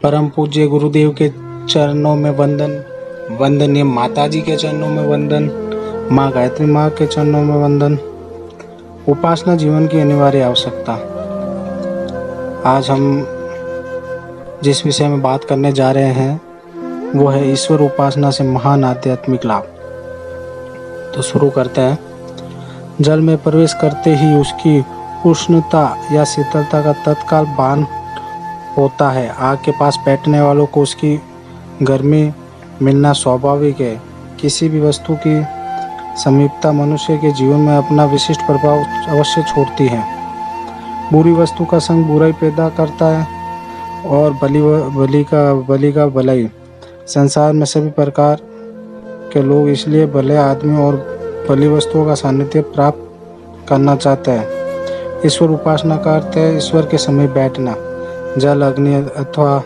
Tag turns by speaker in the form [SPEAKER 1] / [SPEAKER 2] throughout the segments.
[SPEAKER 1] परम पूज्य गुरुदेव के चरणों में वंदन, वंदनीय माताजी के चरणों में वंदन, माँ गायत्री माँ के चरणों में वंदन। उपासना जीवन की अनिवार्य आवश्यकता। आज हम जिस विषय में बात करने जा रहे हैं वो है ईश्वर उपासना से महान आध्यात्मिक लाभ। तो शुरू करते हैं। जल में प्रवेश करते ही उसकी उष्णता या शीतलता का तत्काल भान होता है। आग के पास बैठने वालों को उसकी गर्मी मिलना स्वाभाविक है। किसी भी वस्तु की समीपता मनुष्य के जीवन में अपना विशिष्ट प्रभाव अवश्य छोड़ती है। बुरी वस्तु का संग बुराई पैदा करता है और बली का भलाई। संसार में सभी प्रकार के लोग इसलिए भले आदमी और भली वस्तुओं का सानिध्य प्राप्त करना चाहते हैं। ईश्वर उपासना का अर्थ है ईश्वर के समीप बैठना। जल, अग्नि अथवा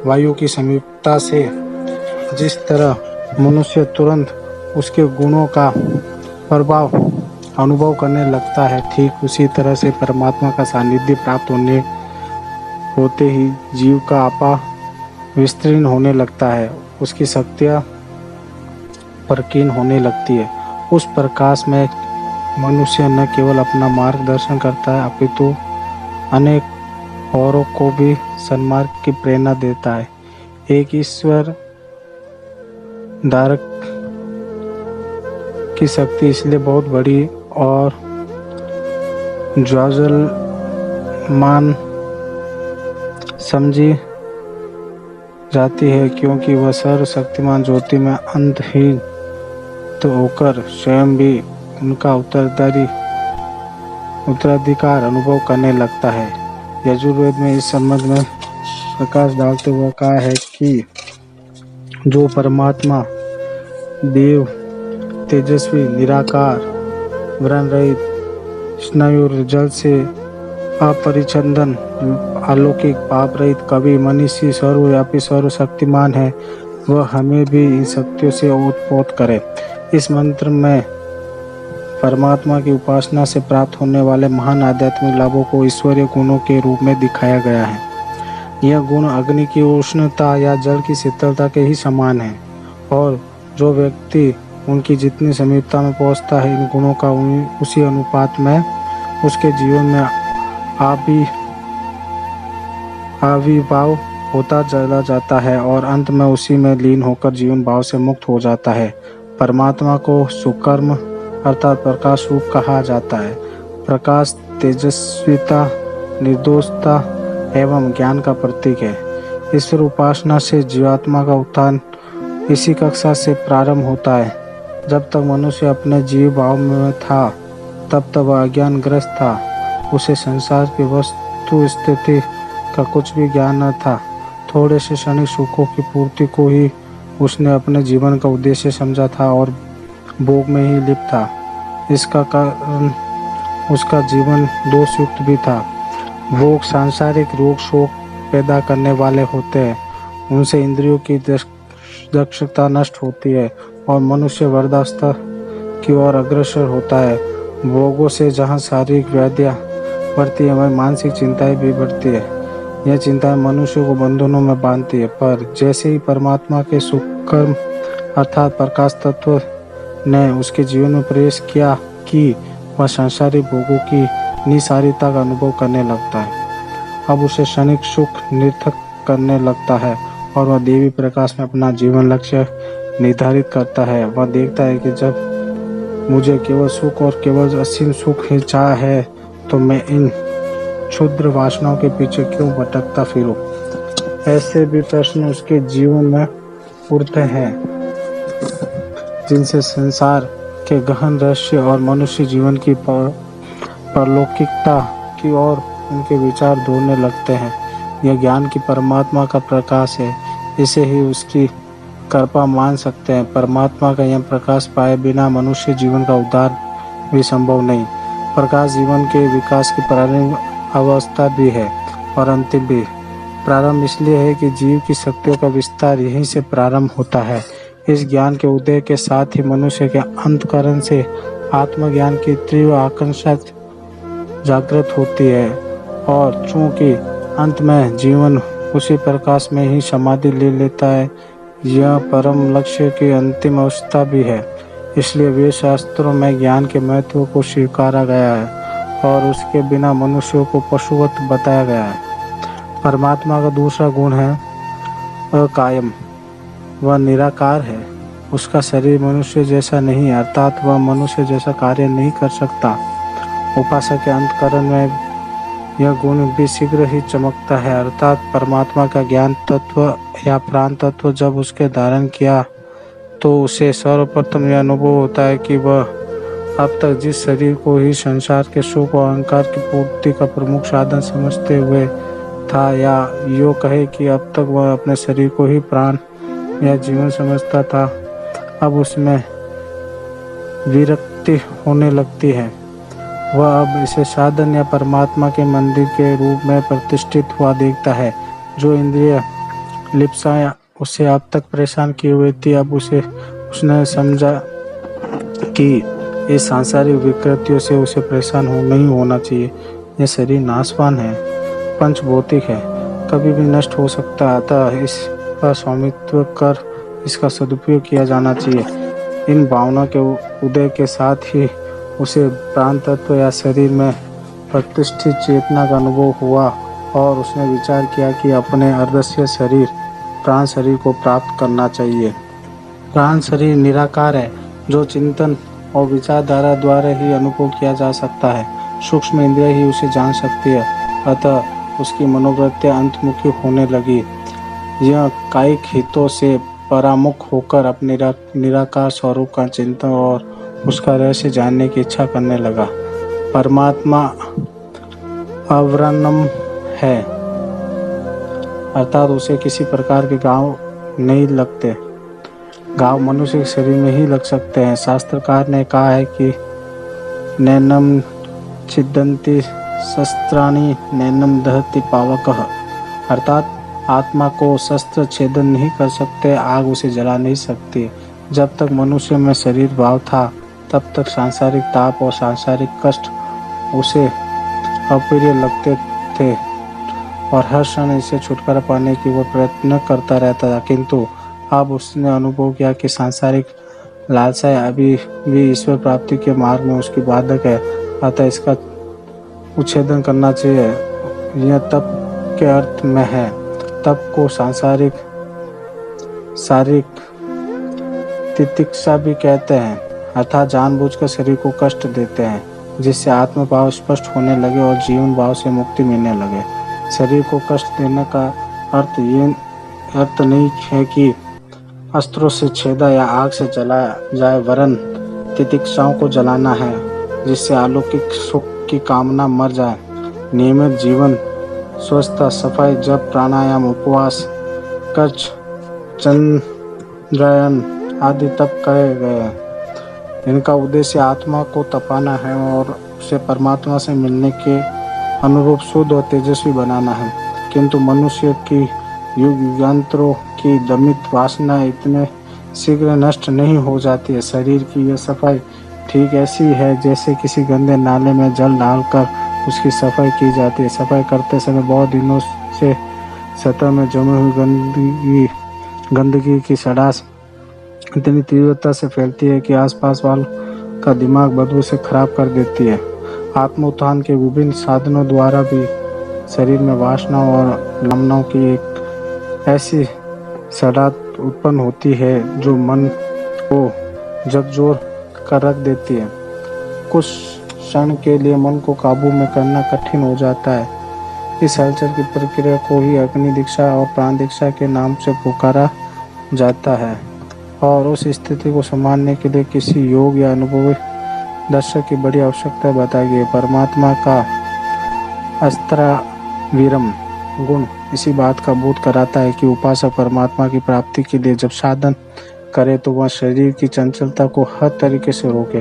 [SPEAKER 1] वायु की समीपता से जिस तरह मनुष्य तुरंत उसके गुणों का प्रभाव अनुभव करने लगता है, ठीक उसी तरह से परमात्मा का सानिध्य प्राप्त होते ही जीव का आपा विस्तीर्ण होने लगता है, उसकी शक्तियाँ प्रकीर्ण होने लगती है। उस प्रकाश में मनुष्य न केवल अपना मार्गदर्शन करता है अपितु अनेक औरों को भी सन्मार्ग की प्रेरणा देता है। एक ईश्वर धारक की शक्ति इसलिए बहुत बड़ी और ज्वाजलमान समझी जाती है क्योंकि वह सर्वशक्तिमान ज्योति में अंतहीन तो होकर स्वयं भी उनका उत्तराधिकार अनुभव करने लगता है। यजुर्वेद में इस संबंध में प्रकाश डालते हुए कहा है कि जो परमात्मा देव, तेजस्वी, निराकार, व्रण रहित, स्नायु जल से अपरिच्छिन्न, अलौकिक, पाप रहित, कवि, मनीषी, सर्वव्यापी, सर्वशक्तिमान है, वह हमें भी इन शक्तियों से ओतप्रोत करे। इस मंत्र में परमात्मा की उपासना से प्राप्त होने वाले महान आध्यात्मिक लाभों को ईश्वरीय गुणों के रूप में दिखाया गया है। यह गुण अग्नि की उष्णता या जल की शीतलता के ही समान है और जो व्यक्ति उनकी जितनी समीपता में पहुंचता है, इन गुणों का उसी अनुपात में उसके जीवन में आविर्भाव होता चला जाता है और अंत में उसी में लीन होकर जीवन भाव से मुक्त हो जाता है। परमात्मा को सुकर्म अर्थात प्रकाश रूप कहा जाता है। प्रकाश तेजस्विता, निर्दोषता एवं ज्ञान का प्रतीक है। ईश्वर उपासना से जीवात्मा का उत्थान इसी कक्षा से प्रारंभ होता है। जब तक मनुष्य अपने जीव भाव में था तब तक वह अज्ञानग्रस्त था। उसे संसार की वस्तु स्थिति का कुछ भी ज्ञान न था। थोड़े से क्षणिक सुखों की पूर्ति को ही उसने अपने जीवन का उद्देश्य समझा था और भोग में ही लिप्त था। इसका कारण उसका जीवन दोषयुक्त भी था। भोग सांसारिक रोग शोक पैदा करने वाले होते हैं। उनसे इंद्रियों की दक्षता नष्ट होती है और मनुष्य वृद्धावस्था की ओर अग्रसर होता है। भोगों से जहाँ शारीरिक व्याधियाँ बढ़ती है, वहीं मानसिक चिंताएं भी बढ़ती है। यह चिंताएं मनुष्य को बंधनों में बांधती है। पर जैसे ही परमात्मा के सुकर्म अर्थात प्रकाश तत्व ने उसके जीवन में प्रवेश किया कि वह सांसारिक भोगों की निसारिता का अनुभव करने लगता है। अब उसे क्षणिक सुख निरर्थक करने लगता है और वह देवी प्रकाश में अपना जीवन लक्ष्य निर्धारित करता है। वह देखता है कि जब मुझे केवल सुख और केवल असीम सुख ही चाह है तो मैं इन क्षुद्र वासनाओं के पीछे क्यों भटकता फिरूं। ऐसे भी प्रश्न उसके जीवन में उठते हैं जिनसे संसार के गहन रहस्य और मनुष्य जीवन की परलौकिकता की ओर उनके विचार दौड़ने लगते हैं। यह ज्ञान की परमात्मा का प्रकाश है। इसे ही उसकी कृपा मान सकते हैं। परमात्मा का यह प्रकाश पाए बिना मनुष्य जीवन का उद्धार भी संभव नहीं। प्रकाश जीवन के विकास की प्रारंभिक अवस्था भी है और अंतिम भी। प्रारंभ इसलिए है कि जीव की शक्तियों का विस्तार यहीं से प्रारंभ होता है। इस ज्ञान के उदय के साथ ही मनुष्य के अंतःकरण से आत्मज्ञान की तीव्र आकांक्षा जागृत होती है और चूंकि अंत में जीवन उसी प्रकाश में ही समाधि ले लेता है। यह परम लक्ष्य की अंतिम अवस्था भी है। इसलिए वेद शास्त्रों में ज्ञान के महत्व को स्वीकारा गया है और उसके बिना मनुष्यों को पशुवत बताया गया है। परमात्मा का दूसरा गुण है अकायम। वह निराकार है। उसका शरीर मनुष्य जैसा नहीं, अर्थात वह मनुष्य जैसा कार्य नहीं कर सकता। उपासक के अंतःकरण में यह गुण भी शीघ्र ही चमकता है, अर्थात परमात्मा का ज्ञान तत्व या प्राण तत्व जब उसके धारण किया तो उसे सर्वप्रथम यह अनुभव होता है कि वह अब तक जिस शरीर को ही संसार के सुख और अहंकार की पूर्ति का प्रमुख साधन समझते हुए था, या यो कहे कि अब तक वह अपने शरीर को ही प्राण या जीवन समझता था, अब उसमें विरक्ति होने लगती है। वह अब इसे साधन या परमात्मा के मंदिर के रूप में प्रतिष्ठित हुआ देखता है। जो इंद्रिय लिप्साएं उसे अब तक परेशान किए हुए थी, अब उसने समझा कि इस सांसारिक विकृतियों से उसे परेशान नहीं होना चाहिए। यह शरीर नाशवान है, पंचभौतिक है, कभी भी नष्ट हो सकता है, अतः इसका स्वामित्व कर इसका सदुपयोग किया जाना चाहिए। इन भावना के उदय के साथ ही उसे प्राण तत्व या शरीर में प्रतिष्ठित चेतना का अनुभव हुआ और उसने विचार किया कि अपने अर्धस्य शरीर प्राण शरीर को प्राप्त करना चाहिए। प्राण शरीर निराकार है, जो चिंतन और विचारधारा द्वारा ही अनुभव किया जा सकता है। सूक्ष्म इंद्रिय ही उसे जान सकती है, अतः उसकी मनोवृत्तियां अंतमुखी होने लगी। यह कायिक हितों से परामुख होकर अपने निराकार स्वरूप का चिंतन और उसका रहस्य जानने की इच्छा करने लगा। परमात्मा अवर्णम है, अर्थात उसे किसी प्रकार के घाव नहीं लगते। घाव मनुष्य के शरीर में ही लग सकते हैं। शास्त्रकार ने कहा है कि नैनम छिदन्ति शस्त्राणि नैनम दहति पावकः, अर्थात आत्मा को शस्त्र छेदन नहीं कर सकते, आग उसे जला नहीं सकती। जब तक मनुष्य में शरीर भाव था तब तक सांसारिक ताप और सांसारिक कष्ट उसे अप्रिय लगते थे और हर क्षण इसे छुटकारा पाने की वह प्रयत्न करता रहता था, किंतु अब उसने अनुभव किया कि सांसारिक लालसाएं अभी भी ईश्वर प्राप्ति के मार्ग में उसकी बाधक है, अतः इसका उच्छेदन करना चाहिए। यह तप के अर्थ में है। तप को सांसारिक शारीरिक तितिक्षा भी कहते हैं, अर्थात जानबूझकर शरीर को कष्ट देते हैं, जिससे आत्म भाव स्पष्ट होने लगे और जीवन भाव से मुक्ति मिलने लगे। शरीर को कष्ट देने का अर्थ नहीं है कि अस्त्रों से छेदा या आग से जलाया जाए, वरन तितिक्षाओं को जलाना है, जिससे अलौकिक सुख की कामना मर जाए। नियमित जीवन, स्वस्थता, सफाई, जप, प्राणायाम, उपवास, कर्च, चंद्रायन आदि तप कहे गए हैं। इनका उद्देश्य आत्मा को तपाना है और उसे परमात्मा से मिलने के अनुरूप शुद्ध और तेजस्वी बनाना है। किंतु मनुष्य की युगांतरों की दमित वासना इतने शीघ्र नष्ट नहीं हो जाती है। शरीर की यह सफाई ठीक ऐसी है जैसे किसी गंदे नाले में जल डालकर उसकी सफाई की जाती है। सफाई करते समय बहुत दिनों से सतह में जमी हुई गंदगी की सड़ास इतनी तीव्रता से फैलती है कि आसपास वालों का दिमाग बदबू से खराब कर देती है। आत्मोत्थान के विभिन्न साधनों द्वारा भी शरीर में वासनाओं और कामनाओं की एक ऐसी सड़ात उत्पन्न होती है जो मन को झकझोर कर रख देती है। कुछ क्षण के लिए मन को काबू में करना कठिन हो जाता है। इस हलचल की प्रक्रिया को ही अग्नि दीक्षा और प्राण दीक्षा के नाम से पुकारा जाता है और उस स्थिति को संभालने के लिए किसी योग या अनुभवी दर्शक की बड़ी आवश्यकता बताई गई। परमात्मा का अस्त्रावीरम गुण इसी बात का बोध कराता है कि उपासक परमात्मा की प्राप्ति के लिए जब साधन करे तो वह शरीर की चंचलता को हर तरीके से रोके।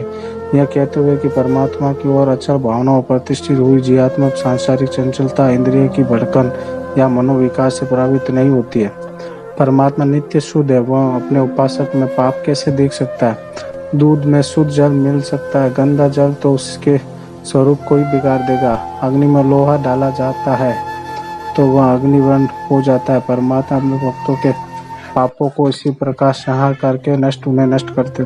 [SPEAKER 1] यह कहते हुए कि परमात्मा की ओर अचल भावनाओं प्रतिष्ठित हुई जीवात्मक सांसारिक चंचलता इंद्रिय की भड़कन या मनोविकास से प्रभावित नहीं होती है। परमात्मा नित्य शुद्ध है, वह अपने उपासक में पाप कैसे देख सकता है। दूध में शुद्ध जल मिल सकता है, गंदा जल तो उसके स्वरूप को ही बिगाड़ देगा। अग्नि में लोहा डाला जाता है तो वह अग्निवर्ण हो जाता है। परमात्मा अपने भक्तों के पापों को इसी प्रकार संहार करके उन्हें नष्ट करते।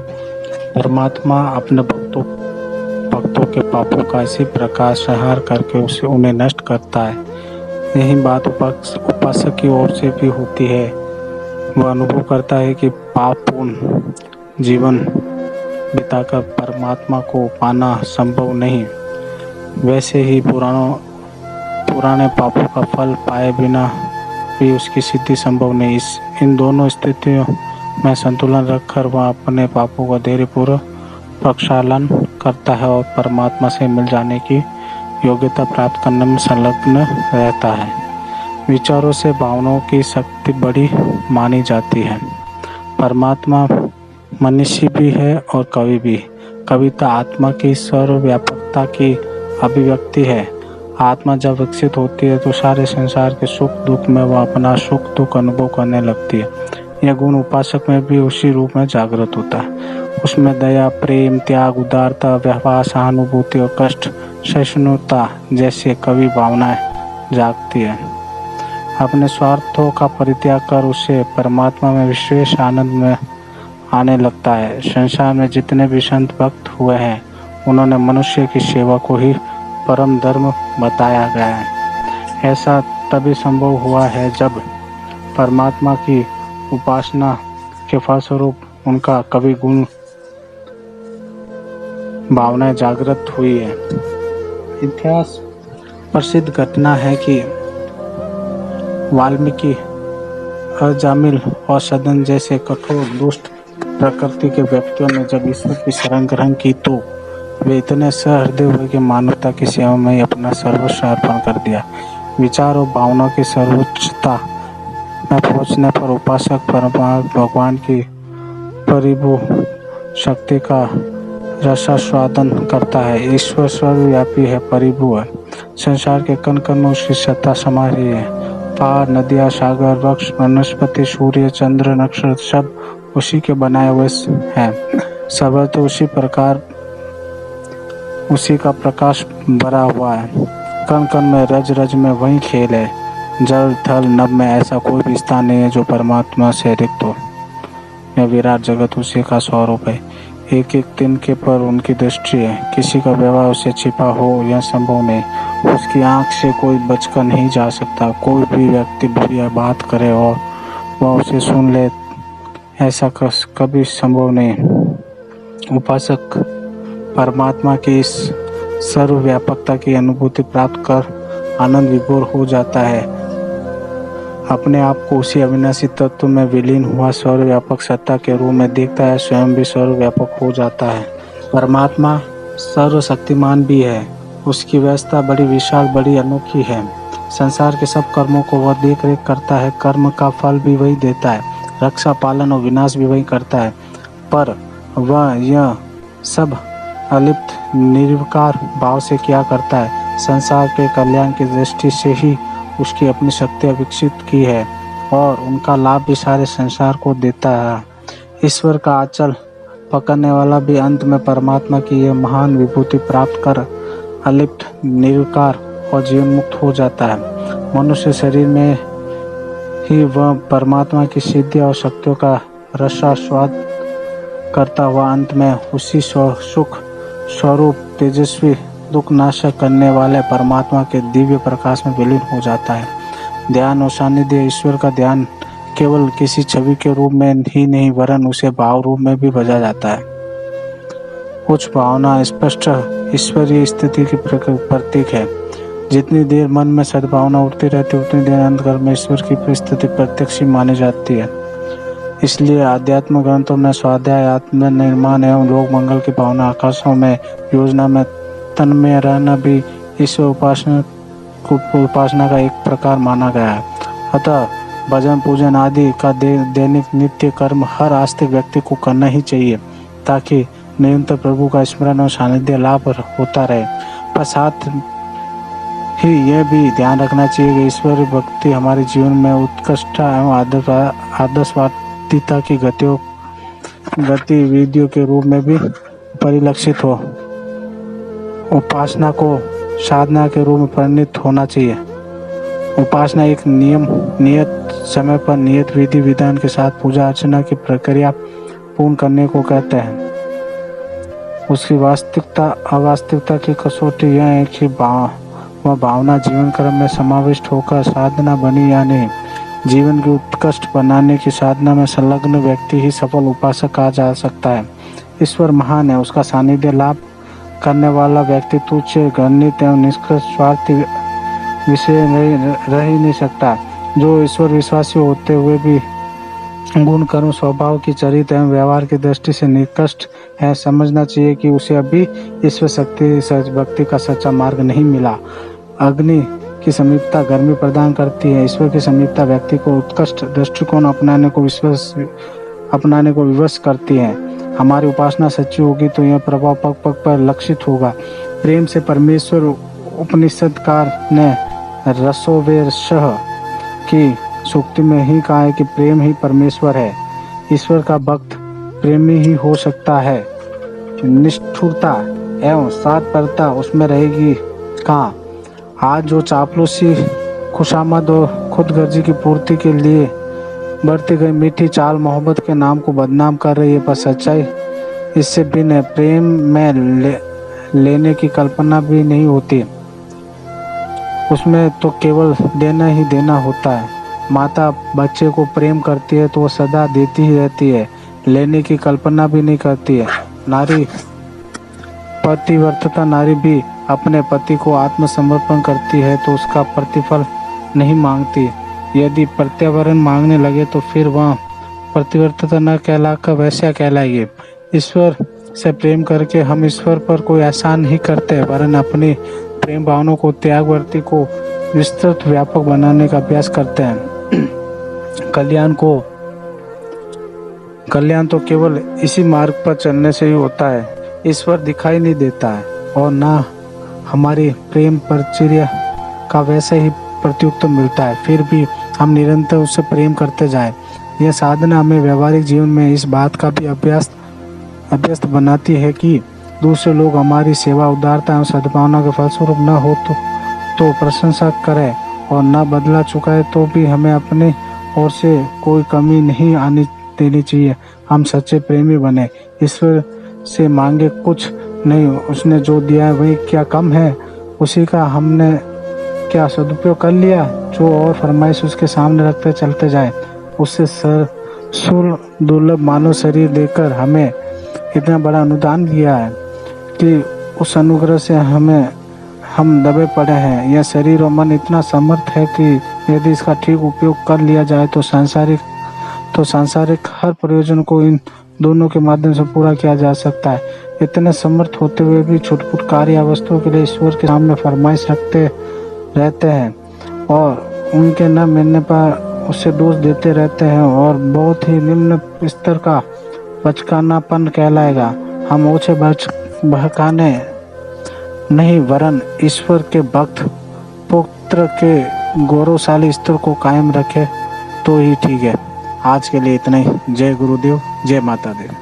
[SPEAKER 1] परमात्मा अपने भक्तों के पापों का इसी प्रकार संहार करके उन्हें नष्ट करता है। यही बात उपासक की ओर से भी होती है। वह अनुभव करता है कि पापपूर्ण जीवन बिताकर परमात्मा को पाना संभव नहीं। वैसे ही पुराने पापों का फल पाए बिना भी उसकी सिद्धि संभव नहीं। इन दोनों स्थितियों में संतुलन रखकर वह अपने पापों का धैर्यपूर्वक प्रक्षालन करता है और परमात्मा से मिल जाने की योग्यता प्राप्त करने में संलग्न रहता है। विचारों से भावनाओं की शक्ति बड़ी मानी जाती है। परमात्मा मनीषी भी है और कवि भी। कविता आत्मा की सर्वव्यापकता की अभिव्यक्ति है। आत्मा जब विकसित होती है तो सारे संसार के सुख दुख में वह अपना सुख दुख अनुभव करने लगती है। यह गुण उपासक में भी उसी रूप में जागृत होता है। उसमें दया, प्रेम, त्याग, उदारता, व्यवहार, सहानुभूति और कष्ट सहिष्णुता जैसे कवि भावनाएं जागती है। अपने स्वार्थों का परित्याग कर उसे परमात्मा में विशेष आनंद में आने लगता है। संसार में जितने भी संत भक्त हुए हैं उन्होंने मनुष्य की सेवा को ही परम धर्म बताया गया है। ऐसा तभी संभव हुआ है जब परमात्मा की उपासना के फलस्वरूप उनका कवि गुण भावनाएं जागृत हुई है। इतिहास प्रसिद्ध घटना है कि वाल्मीकि, अजामिल और सदन जैसे कठोर दुष्ट प्रकृति के व्यक्तियों ने जब ईश्वर की शरण ग्रहण की तो वे इतने सहृदय हुए कि मानवता की सेवा में ही अपना सर्वस्व अर्पण कर दिया। विचार और भावनाओं की सर्वोच्चता में पहुंचने पर उपासक भगवान की परिभू शक्ति का रसास्वादन करता है। ईश्वर सर्वव्यापी है, परिभू है। संसार के कण कण में उसकी सत्ता समा रही है। पहाड़, नदियाँ, सागर, वृक्ष, वनस्पति, सूर्य, चंद्र, नक्षत्र सब उसी के बनाए हुए हैं। सब तो उसी का प्रकाश भरा हुआ है। कण कण में रज रज में वही खेल है। जल थल नभ में ऐसा कोई भी स्थान नहीं है जो परमात्मा से रिक्त हो। यह विराट जगत उसी का स्वरूप है। एक एक तिनके पर उनकी दृष्टि है। किसी का व्यवहार उससे छिपा हो यह संभव नहीं। उसकी आंख से कोई बचकर नहीं जा सकता। कोई भी व्यक्ति बुरी बात करे और वह उसे सुन ले, ऐसा कभी संभव नहीं। उपासक परमात्मा की इस सर्वव्यापकता की अनुभूति प्राप्त कर आनंद विभोर हो जाता है। अपने आप को उसी अविनाशी तत्व में विलीन हुआ सर्वव्यापक सत्ता के रूप में देखता है। स्वयं भी सर्वव्यापक हो जाता है। परमात्मा सर्वशक्तिमान भी है। उसकी व्यवस्था बड़ी विशाल, बड़ी अनोखी है। संसार के सब कर्मों को वह देख रेख करता है। कर्म का फल भी वही देता है। रक्षा, पालन और विनाश भी वही करता है। पर वह यह सब अलिप्त निर्विकार भाव से क्या करता है? संसार के कल्याण की दृष्टि से ही उसकी अपनी शक्तियाँ विकसित की है और उनका लाभ भी सारे संसार को देता है। ईश्वर का आंचल पकड़ने वाला भी अंत में परमात्मा की यह महान विभूति प्राप्त कर अलिप्त, निर्विकार और जीवन मुक्त हो जाता है। मनुष्य शरीर में ही वह परमात्मा की सिद्धि और शक्तियों का रसास्वाद करता हुआ अंत में उसी सुख स्वरूप तेजस्वी दुख नाशक करने वाले परमात्मा के दिव्य प्रकाश में विलीन हो जाता है। ध्यान और सानिध्य ईश्वर का ध्यान केवल किसी छवि के रूप में ही नहीं वरन उसे भाव रूप में भी बजा जाता है। कुछ भावना स्पष्ट ईश्वरीय स्थिति की प्रतीक है। जितनी देर मन में सद्भावना उठती रहती उतनी देर अंतःकरण में ईश्वर की स्थिति प्रत्यक्ष मानी जाती है। इसलिए आध्यात्म ग्रंथों में स्वाध्याय, आत्म निर्माण एवं लोक मंगल की भावना, आकाशों में योजना में तन्मय रहना भी ईश्वर उपासना का एक प्रकार माना गया है। अतः भजन पूजन आदि का दैनिक नित्य कर्म हर आस्तिक व्यक्ति को करना ही चाहिए ताकि निरंतर प्रभु का स्मरण और सानिध्य लाभ होता रहे। पर साथ ही यह भी ध्यान रखना चाहिए कि ईश्वर भक्ति हमारे जीवन में उत्कृष्ट एवं आदर्शवादिता की गतिविधियों के रूप में भी परिलक्षित हो। उपासना को साधना के रूप में परिणत होना चाहिए। उपासना एक नियत समय पर नियत विधि विधान के साथ पूजा अर्चना की प्रक्रिया पूर्ण करने को कहते हैं। उसकी वास्तविकता अवास्तविकता की कसौटी यह है कि वह भावना जीवन क्रम में समाविष्ट होकर साधना बनी या नहीं। जीवन की उत्कृष्ट बनाने की साधना में संलग्न व्यक्ति ही सफल उपासक कहा जा सकता है। ईश्वर महान है, उसका सानिध्य लाभ करने वाला व्यक्ति तुच्छ, घृणित एवं निष्कृष्ट स्वार्थी विषय रह ही नहीं सकता। जो ईश्वर विश्वासी होते हुए भी गुण कर्म स्वभाव की चरित्र एवं व्यवहार की दृष्टि से निकृष्ट है, समझना चाहिए कि उसे अभी ईश्वर शक्ति भक्ति का सच्चा मार्ग नहीं मिला। अग्नि की समीपता गर्मी प्रदान करती है। ईश्वर की समीपता व्यक्ति को उत्कृष्ट दृष्टिकोण अपनाने को विवश करती है। हमारी उपासना सच्ची होगी तो यह प्रभाव पग पग पर लक्षित होगा। प्रेम से परमेश्वर उपनिषदकार ने रसोवेरशः की सूक्ति में ही कहा है कि प्रेम ही परमेश्वर है। ईश्वर का भक्त प्रेमी ही हो सकता है। निष्ठुरता एवं स्वार्थपरता उसमें रहेगी कहाँ। आज जो चापलूसी, खुशामद और खुदगर्जी की पूर्ति के लिए बढ़ती गई मीठी चाल मोहब्बत के नाम को बदनाम कर रही है, पर सच्चाई इससे भिन्न है। प्रेम में लेने की कल्पना भी नहीं होती, उसमें तो केवल देना ही देना होता है। माता बच्चे को प्रेम करती है तो वो सदा देती ही रहती है, लेने की कल्पना भी नहीं करती है। नारी पतिव्रता नारी भी अपने पति को आत्मसमर्पण करती है तो उसका प्रतिफल नहीं मांगती। यदि प्रत्यावरण मांगने लगे तो फिर वह पतिव्रता न कहलाकर वैश्या कहलाएगी। ईश्वर से प्रेम करके हम ईश्वर पर कोई एहसान नहीं करते, वरन अपनी प्रेम भावनाओं को त्यागवर्ती को विस्तृत व्यापक बनाने का अभ्यास करते हैं। कल्याण तो केवल इसी मार्ग पर चलने से ही होता है। ईश्वर दिखाई नहीं देता है और ना हमारी प्रेम परिचर्या का वैसे ही प्रत्युत्तर मिलता है, फिर भी हम निरंतर उससे प्रेम करते जाएं। यह साधना हमें व्यवहारिक जीवन में इस बात का भी अभ्यस्त बनाती है कि दूसरे लोग हमारी सेवा, उदारता एवं सद्भावना के फलस्वरूप न हो तो प्रशंसा करें और न बदला चुकाए तो भी हमें अपने ओर से कोई कमी नहीं आनी देनी चाहिए। हम सच्चे प्रेमी बने, ईश्वर से मांगे कुछ नहीं, उसने जो दिया है वही क्या कम है, उसी का हमने क्या सदुपयोग कर लिया। जो और फरमाइश उसके सामने रखते चलते जाए। उससे दुर्लभ मानव शरीर देकर हमें इतना बड़ा अनुदान दिया है कि उस अनुग्रह से हम दबे पड़े हैं। यह शरीर और मन इतना समर्थ है कि यदि इसका ठीक उपयोग कर लिया जाए तो सांसारिक हर प्रयोजन को इन दोनों के माध्यम से पूरा किया जा सकता है। इतने समर्थ होते हुए भी छुटपुट कार्य वस्तुओं के लिए ईश्वर के सामने फरमाइश रखते रहते हैं और उनके न मिलने पर उससे दोष देते रहते हैं और बहुत ही निम्न स्तर का बचकानापन कहलाएगा। हम ओछे बहकाने नहीं वरन ईश्वर के भक्त पुत्र के गौरवशाली स्तर को कायम रखे तो ही ठीक है। आज के लिए इतना ही। जय गुरुदेव, जय माता देव।